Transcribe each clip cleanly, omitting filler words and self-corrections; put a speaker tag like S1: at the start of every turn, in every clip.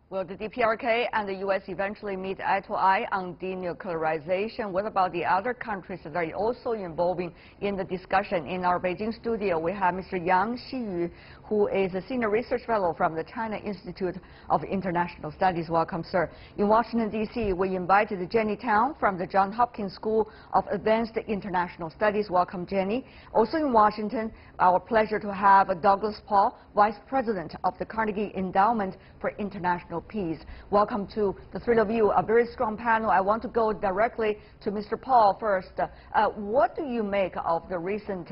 S1: Will the DPRK and the U.S. eventually meet eye to eye on denuclearization? What about the other countries that are also involving in the discussion? In our Beijing studio, we have Mr. Yang Xiyu, who is a senior research fellow from the China Institute of International Studies. Welcome, sir. In Washington, D.C., we invited Jenny Tang from the Johns Hopkins School of Advanced International Studies. Welcome, Jenny. Also in Washington, our pleasure to have Douglas Paul, Vice President of the Carnegie Endowment for International Peace. Welcome to the three of you. A very strong panel. I want to go directly to Mr. Paul first. What do you make of the recent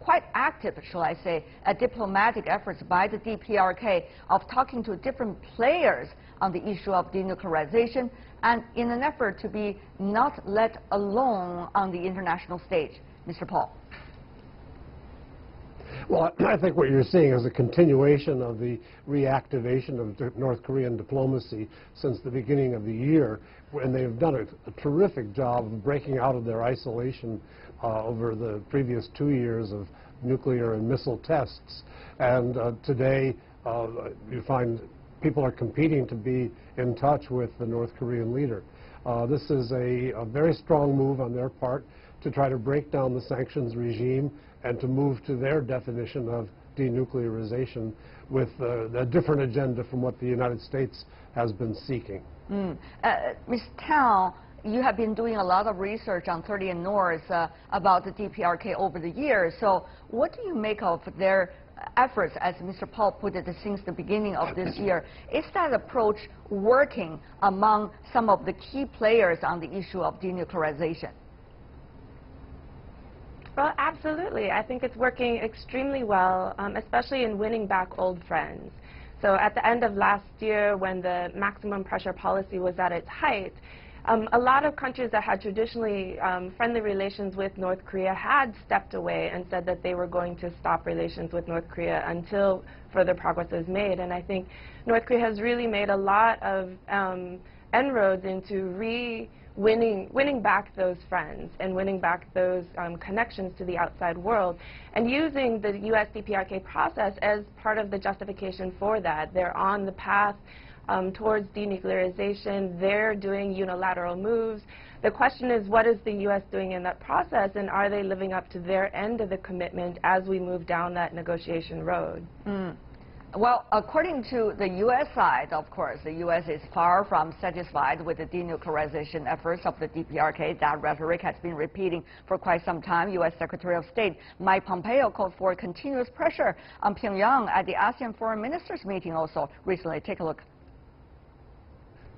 S1: quite active, shall I say, diplomatic efforts by the DPRK of talking to different players on the issue of denuclearization, and in an effort to be not let alone on the international stage? Mr. Paul.
S2: Well, I think what you're seeing is a continuation of the reactivation of North Korean diplomacy since the beginning of the year, and they've done a terrific job of breaking out of their isolation over the previous 2 years of nuclear and missile tests. And today, you find people are competing to be in touch with the North Korean leader. This is a very strong move on their part to try to break down the sanctions regime and to move to their definition of denuclearization with a different agenda from what the United States has been seeking.
S1: Ms. Tang, you have been doing a lot of research on 30 and North about the DPRK over the years. So what do you make of their efforts, as Mr. Paul put it, since the beginning of this year? Is that approach working among some of the key players on the issue of denuclearization?
S3: Well, absolutely. I think it's working extremely well, especially in winning back old friends. So at the end of last year, when the maximum pressure policy was at its height, a lot of countries that had traditionally friendly relations with North Korea had stepped away and said that they were going to stop relations with North Korea until further progress was made. And I think North Korea has really made a lot of inroads into winning back those friends and winning back those connections to the outside world, and using the U.S. DPRK process as part of the justification for that. They're on the path towards denuclearization. They're doing unilateral moves. The question is, what is the U.S. doing in that process, and are they living up to their end of the commitment as we move down that negotiation road?
S1: Well, according to the U.S. side, of course, the U.S. is far from satisfied with the denuclearization efforts of the DPRK. That rhetoric has been repeating for quite some time. U.S. Secretary of State Mike Pompeo called for continuous pressure on Pyongyang at the ASEAN Foreign Ministers meeting also recently. Take a look.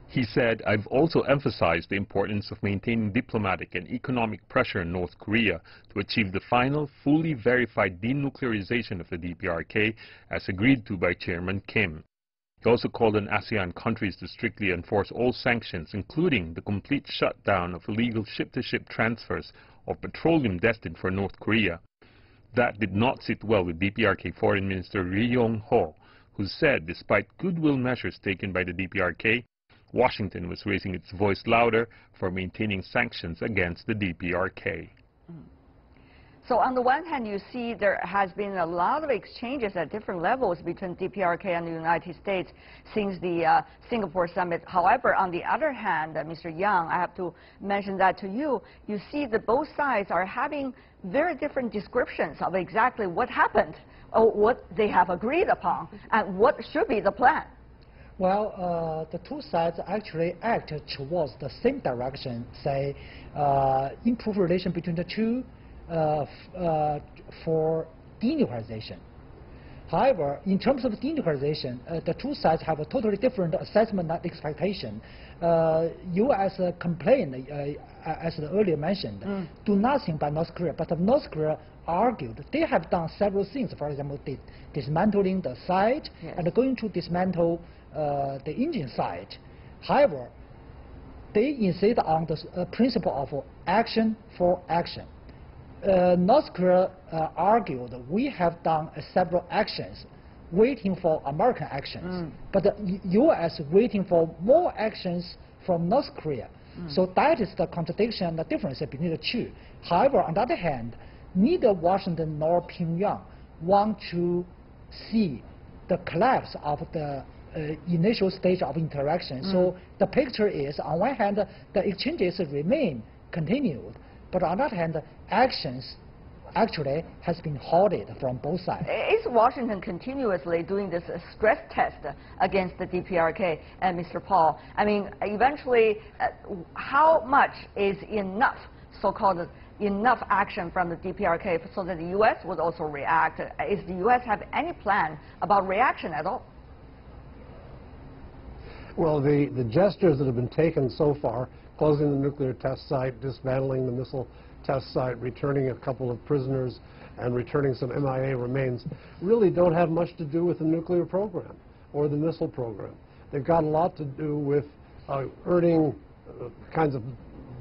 S4: He said, "I've also emphasized the importance of maintaining diplomatic and economic pressure in North Korea to achieve the final, fully verified denuclearization of the DPRK as agreed to by Chairman Kim." He also called on ASEAN countries to strictly enforce all sanctions, including the complete shutdown of illegal ship-to-ship transfers of petroleum destined for North Korea. That did not sit well with DPRK Foreign Minister Ri Yong-ho, who said despite goodwill measures taken by the DPRK, Washington was raising its voice louder for maintaining sanctions against the DPRK.
S1: So on the one hand, you see there has been a lot of exchanges at different levels between DPRK and the United States since the Singapore summit. However, on the other hand, Mr. Yang, I have to mention that to you, you see that both sides are having very different descriptions of exactly what happened, or what they have agreed upon, and what should be the plan.
S5: Well, the two sides actually act towards the same direction, say, improve relation between the two for denuclearization. However, in terms of denuclearization, the two sides have a totally different assessment and expectation. U.S. complained, as earlier mentioned, do nothing by North Korea, but North Korea argued they have done several things. For example, dismantling the site and going to dismantle the engine side. However, they insist on the principle of action for action. North Korea argued we have done several actions waiting for American actions, but the U.S. waiting for more actions from North Korea. So that is the contradiction and the difference between the two. However, on the other hand, neither Washington nor Pyongyang want to see the collapse of the initial stage of interaction. So the picture is, on one hand, the exchanges remain continued, but on the other hand, actions actually has been halted from both sides.
S1: Is Washington continuously doing this stress test against the DPRK, Mr. Paul? I mean, eventually, how much is enough, so-called enough action from the DPRK so that the U.S. would also react? Is the U.S. have any plan about reaction at all?
S2: Well, the gestures that have been taken so far, closing the nuclear test site, dismantling the missile test site, returning a couple of prisoners, and returning some MIA remains, really don't have much to do with the nuclear program or the missile program. They've got a lot to do with earning kinds of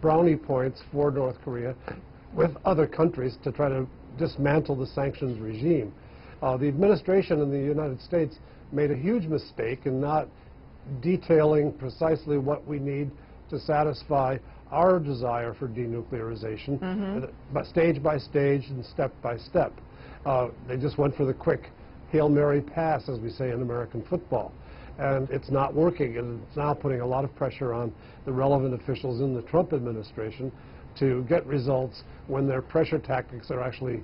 S2: brownie points for North Korea with other countries to try to dismantle the sanctions regime. The administration in the United States made a huge mistake in not detailing precisely what we need to satisfy our desire for denuclearization, but stage by stage and step by step. They just went for the quick Hail Mary pass, as we say in American football. And it's not working, and it's now putting a lot of pressure on the relevant officials in the Trump administration to get results when their pressure tactics are actually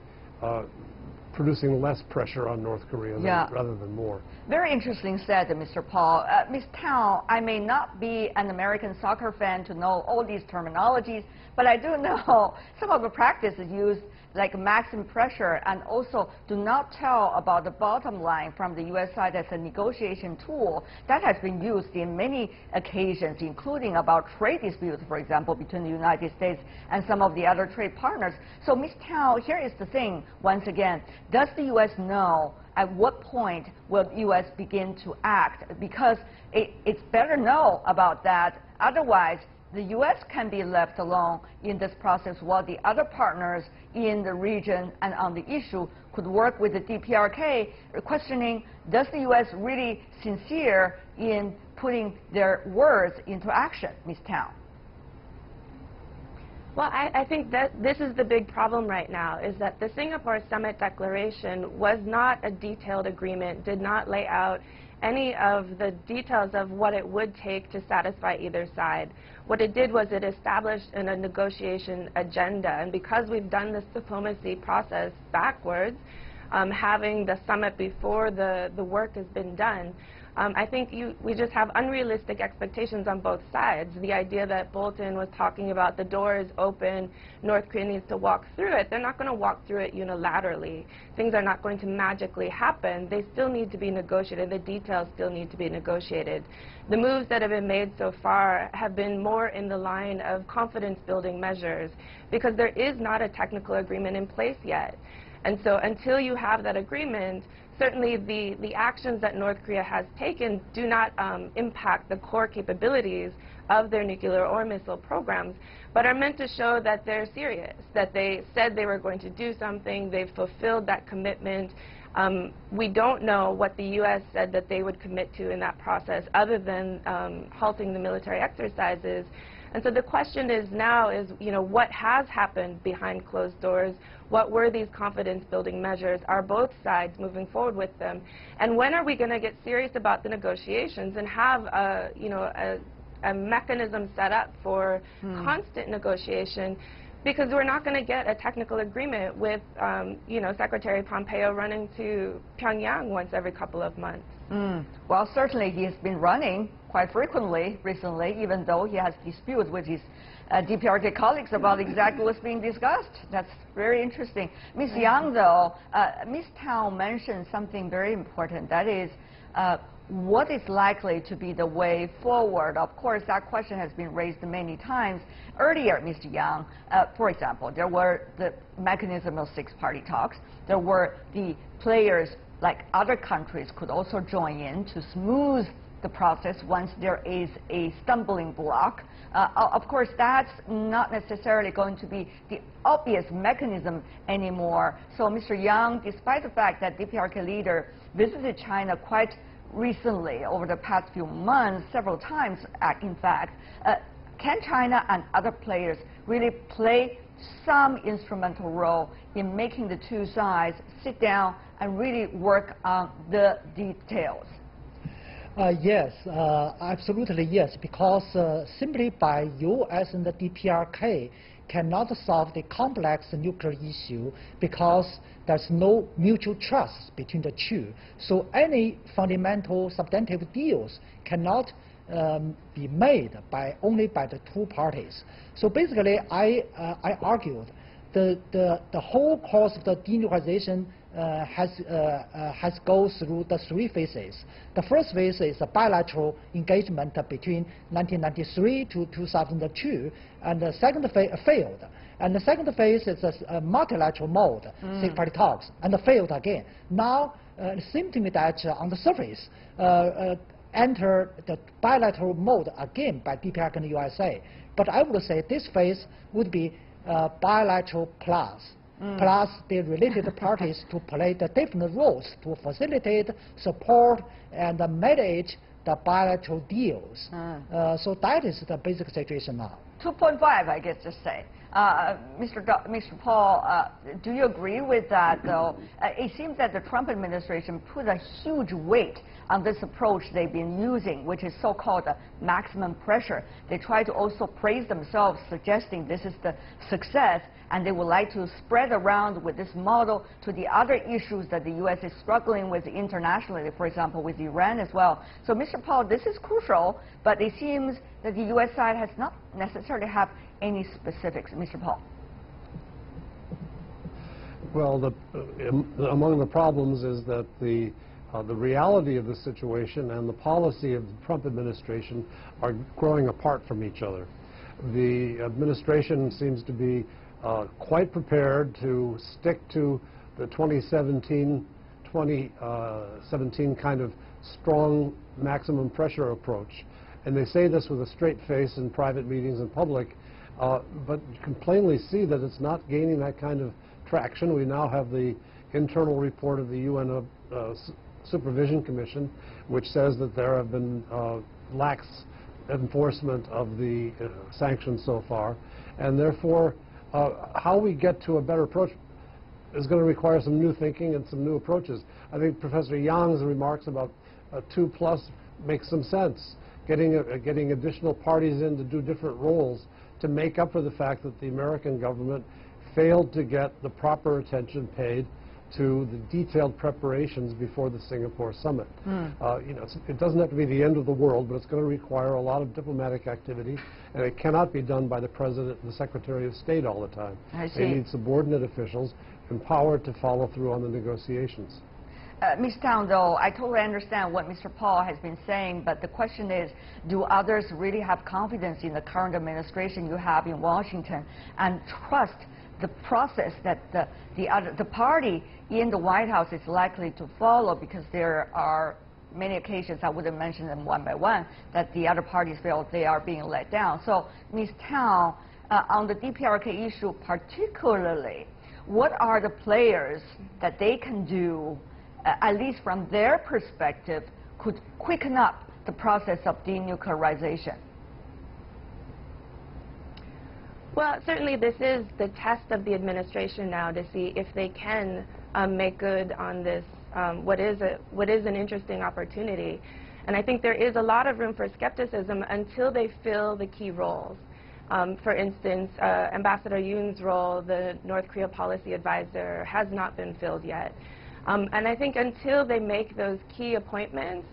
S2: producing less pressure on North Korea rather than more.
S1: Very interesting said, Mr. Paul. Ms. Tao, I may not be an American soccer fan to know all these terminologies, but I do know some of the practices used, like maximum pressure, and also do not tell about the bottom line from the U.S. side as a negotiation tool. That has been used in many occasions, including about trade disputes, for example, between the United States and some of the other trade partners. So, Ms. Tao, here is the thing, once again, does the U.S. know at what point will the U.S. begin to act? Because it's better know about that, otherwise the U.S. can be left alone in this process while the other partners in the region and on the issue could work with the DPRK, questioning, does the U.S. really sincere in putting their words into action, Ms. Tao?
S3: Well, I think that this is the big problem right now, is that the Singapore Summit Declaration was not a detailed agreement, did not lay out any of the details of what it would take to satisfy either side. What it did was it established a negotiation agenda, and because we've done this diplomacy process backwards, having the summit before the work has been done, I think we just have unrealistic expectations on both sides. The idea that Bolton was talking about the door is open, North Korea needs to walk through it, they're not going to walk through it unilaterally. Things are not going to magically happen. They still need to be negotiated. The details still need to be negotiated. The moves that have been made so far have been more in the line of confidence-building measures, because there is not a technical agreement in place yet. And so until you have that agreement, certainly the actions that North Korea has taken do not impact the core capabilities of their nuclear or missile programs, but are meant to show that they're serious, that they said they were going to do something, they've fulfilled that commitment. We don't know what the U.S. said that they would commit to in that process, other than halting the military exercises. And so the question is now is, what has happened behind closed doors? What were these confidence-building measures? Are both sides moving forward with them? And when are we going to get serious about the negotiations and have a mechanism set up for constant negotiation? Because we're not going to get a technical agreement with, Secretary Pompeo running to Pyongyang once every couple of months.
S1: Well, certainly he has been running quite frequently recently, even though he has disputes with his DPRK colleagues about exactly what's being discussed. That's very interesting. Ms. Yang, though, Ms. Tao mentioned something very important. That is, what is likely to be the way forward? Of course, that question has been raised many times. Earlier, Mr. Yang, for example, there were the mechanism of six-party talks. There were the players, like other countries, could also join in to smooth the process once there is a stumbling block. Of course, that's not necessarily going to be the obvious mechanism anymore. So, Mr. Yang, despite the fact that DPRK leader visited China quite recently, over the past few months, several times, in fact, can China and other players really play some instrumental role in making the two sides sit down and really work on the details?
S5: Yes, absolutely yes, because simply by U.S. and the DPRK cannot solve the complex nuclear issue because there's no mutual trust between the two. So any fundamental substantive deals cannot be made only by the two parties. So basically, I argued the whole course of the denuclearization has gone through the three phases. The first phase is a bilateral engagement between 1993 to 2002, and the second phase failed. And the second phase is a multilateral mode, six-party talks, and failed again. Now, it seems to me that on the surface, enter the bilateral mode again by DPRK and the USA. But I would say this phase would be bilateral plus the related parties to play the different roles to facilitate, support, and mediate the bilateral deals. So that is the basic situation now.
S1: 2.5, I guess, just say. Mr. Paul, do you agree with that, though? It seems that the Trump administration put a huge weight on this approach they've been using, which is so-called maximum pressure. They try to also praise themselves, suggesting this is the success, and they would like to spread around with this model to the other issues that the U.S. is struggling with internationally, for example, with Iran as well. So, Mr. Paul, this is crucial, but it seems that the U.S. side has not necessarily have any specifics. Mr. Paul.
S2: Well, among the problems is that the reality of the situation and the policy of the Trump administration are growing apart from each other. The administration seems to be quite prepared to stick to the 2017 kind of strong maximum pressure approach. And they say this with a straight face in private meetings in public, but you can plainly see that it's not gaining that kind of traction. We now have the internal report of the UN Supervision Commission, which says that there have been lax enforcement of the sanctions so far, and therefore how we get to a better approach is going to require some new thinking and some new approaches. I think Professor Yang's remarks about 2+ make some sense. Getting additional parties in to do different roles to make up for the fact that the American government failed to get the proper attention paid to the detailed preparations before the Singapore summit. You know, it doesn't have to be the end of the world, but it's going to require a lot of diplomatic activity, and it cannot be done by the President and the Secretary of State all the time. They need subordinate officials empowered to follow through on the negotiations.
S1: Ms. Tang, though, I totally understand what Mr. Paul has been saying, but the question is, do others really have confidence in the current administration you have in Washington and trust the process that the party in the White House is likely to follow, because there are many occasions, I wouldn't mention them one by one, that the other parties feel they are being let down. So, Ms. Tang, on the DPRK issue particularly, what are the players that they can do, at least from their perspective, could quicken up the process of denuclearization?
S3: Well, certainly this is the test of the administration now to see if they can make good on this, what is an interesting opportunity. And I think there is a lot of room for skepticism until they fill the key roles. For instance, Ambassador Yoon's role, the North Korea policy advisor, has not been filled yet. And I think until they make those key appointments,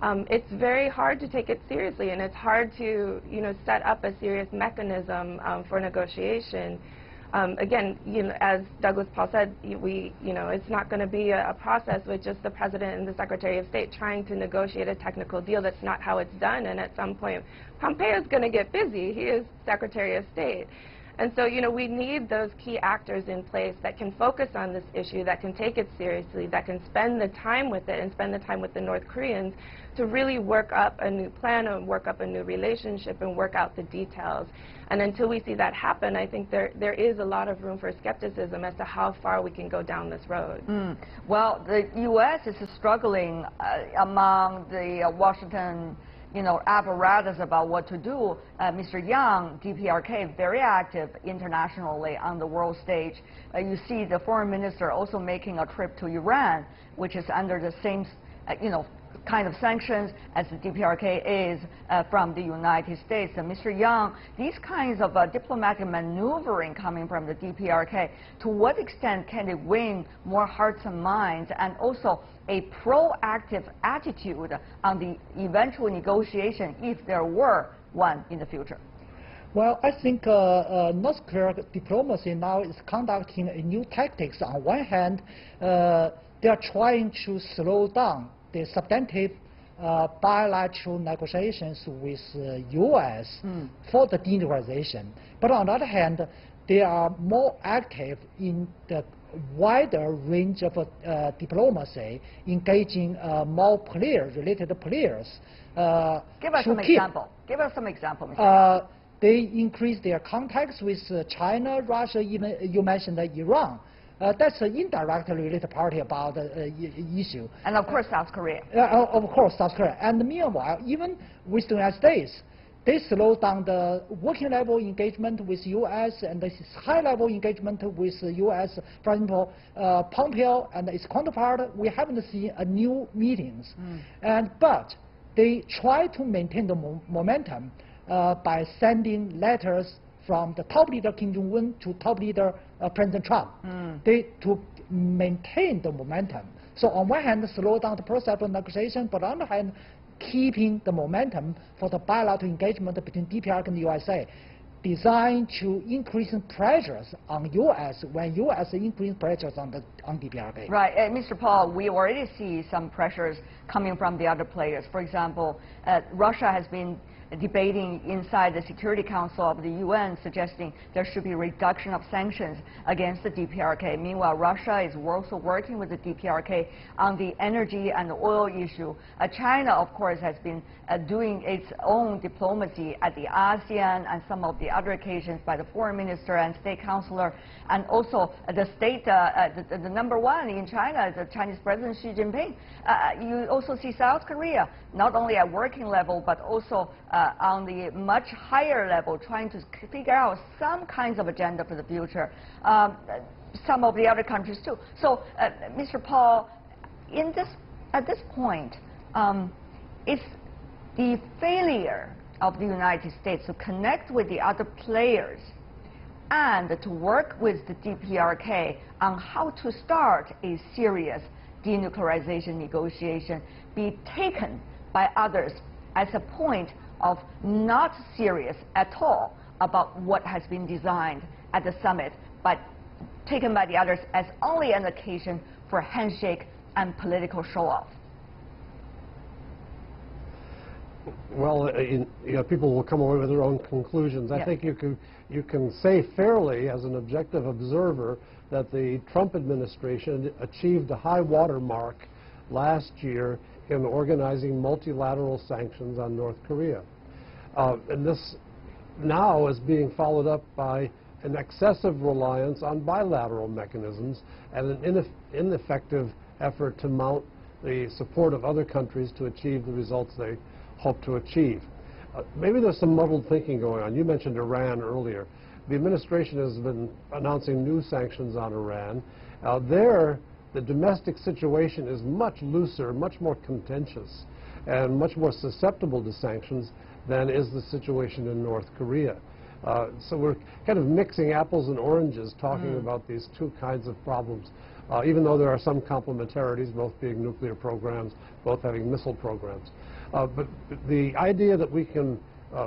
S3: it's very hard to take it seriously, and it's hard to, set up a serious mechanism for negotiation. Again, as Douglas Paul said, it's not going to be a process with just the President and the Secretary of State trying to negotiate a technical deal. That's not how it's done. And at some point, Pompeo's going to get busy. He is Secretary of State. And so, we need those key actors in place that can focus on this issue, that can take it seriously, that can spend the time with it and spend the time with the North Koreans to really work up a new plan and work up a new relationship and work out the details. And until we see that happen, I think there is a lot of room for skepticism as to how far we can go down this road.
S1: Well, the U.S. is struggling among the Washington apparatus about what to do. Mr. Yang, DPRK, very active internationally on the world stage. You see the foreign minister also making a trip to Iran, which is under the same, kind of sanctions as the DPRK is from the United States. And Mr. Yang, these kinds of diplomatic maneuvering coming from the DPRK, to what extent can it win more hearts and minds, and also a proactive attitude on the eventual negotiation if there were one in the future?
S5: Well, I think North Korea diplomacy now is conducting a new tactics. On one hand, they are trying to slow down the substantive bilateral negotiations with U.S. for the denuclearization. But on the other hand, they are more active in the wider range of diplomacy, engaging more players, related players.
S1: Give us some example. Give us some example, Mr.
S5: They increase their contacts with China, Russia, even you mentioned Iran. That's an indirectly related party about the issue.
S1: And of course, South Korea.
S5: Of course, South Korea. And meanwhile, even with the United States, they slow down the working level engagement with U.S. and this high-level engagement with U.S. For example, Pompeo and his counterpart, we haven't seen a new meetings. But they try to maintain the momentum by sending letters from the top leader Kim Jong-un to top leader President Trump, to maintain the momentum. So on one hand, slow down the process of negotiation, but on the other hand, keeping the momentum for the bilateral engagement between DPRK and the USA, designed to increase pressures on U.S. when U.S. increase pressures on DPRK.
S1: Right, Mr. Paul, we already see some pressures coming from the other players. For example, Russia has been debating inside the Security Council of the UN, suggesting there should be reduction of sanctions against the DPRK. Meanwhile, Russia is also working with the DPRK on the energy and the oil issue. China, of course, has been doing its own diplomacy at the ASEAN and some of the other occasions by the foreign minister and state councilor, and also the state, the number one in China, the Chinese President Xi Jinping. You also see South Korea, not only at working level, but also on the much higher level, trying to figure out some kinds of agenda for the future. Some of the other countries too. So, Mr. Paul, at this point, is the failure of the United States to connect with the other players and to work with the DPRK on how to start a serious denuclearization negotiation be taken by others as a point of not serious at all about what has been designed at the summit, but taken by the others as only an occasion for handshake and political show-off?
S2: Well, people will come away with their own conclusions. I think you can say fairly, as an objective observer, that the Trump administration achieved a high water mark last year in organizing multilateral sanctions on North Korea. And this now is being followed up by an excessive reliance on bilateral mechanisms and an ineffective effort to mount the support of other countries to achieve the results they hope to achieve. Maybe there's some muddled thinking going on. You mentioned Iran earlier. The administration has been announcing new sanctions on Iran. There, the domestic situation is much looser, much more contentious, and much more susceptible to sanctions than is the situation in North Korea. So we're kind of mixing apples and oranges, talking about these two kinds of problems, even though there are some complementarities, both being nuclear programs, both having missile programs. But the idea that we can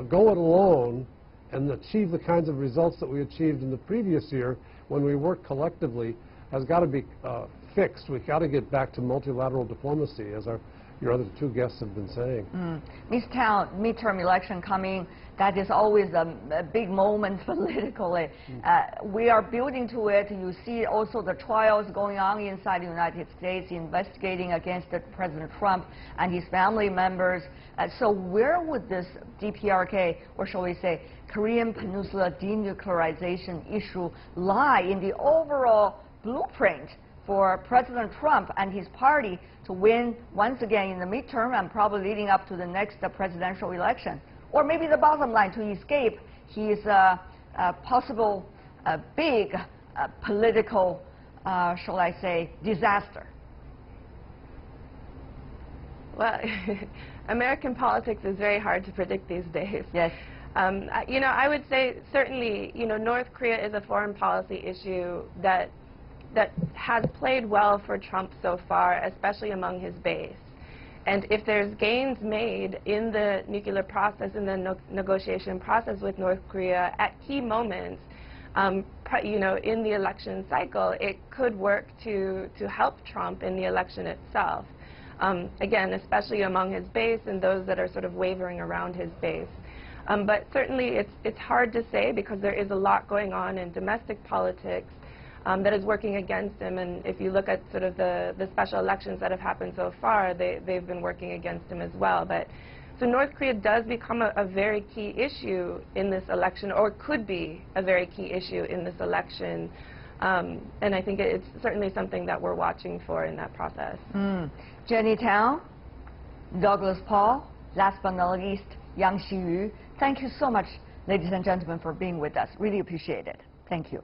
S2: go it alone and achieve the kinds of results that we achieved in the previous year when we work collectively has got to be fixed. We've got to get back to multilateral diplomacy, as your other two guests have been saying.
S1: Ms. Town, midterm election coming, that is always a big moment politically. We are building to it. You see also the trials going on inside the United States, investigating against President Trump and his family members. So where would this DPRK, or shall we say, Korean Peninsula denuclearization issue lie in the overall blueprint for President Trump and his party to win once again in the midterm and probably leading up to the next presidential election? Or maybe the bottom line, to escape his possible big political, shall I say, disaster?
S3: Well, American politics is very hard to predict these days.
S1: Yes.
S3: You know, I would say certainly, you know, North Korea is a foreign policy issue that has played well for Trump so far, especially among his base. And if there's gains made in the nuclear process, in the negotiation process with North Korea at key moments, you know, in the election cycle, it could work to help Trump in the election itself. Again, especially among his base and those that are sort of wavering around his base. But certainly it's hard to say because there is a lot going on in domestic politics that is working against him. And if you look at sort of the special elections that have happened so far, they've been working against him as well. But so North Korea does become a very key issue in this election, or could be a very key issue in this election. And I think it's certainly something that we're watching for in that process.
S1: Jenny Tao, Douglas Paul, last but not least, Yang Xiyu. Thank you so much, ladies and gentlemen, for being with us. Really appreciate it. Thank you.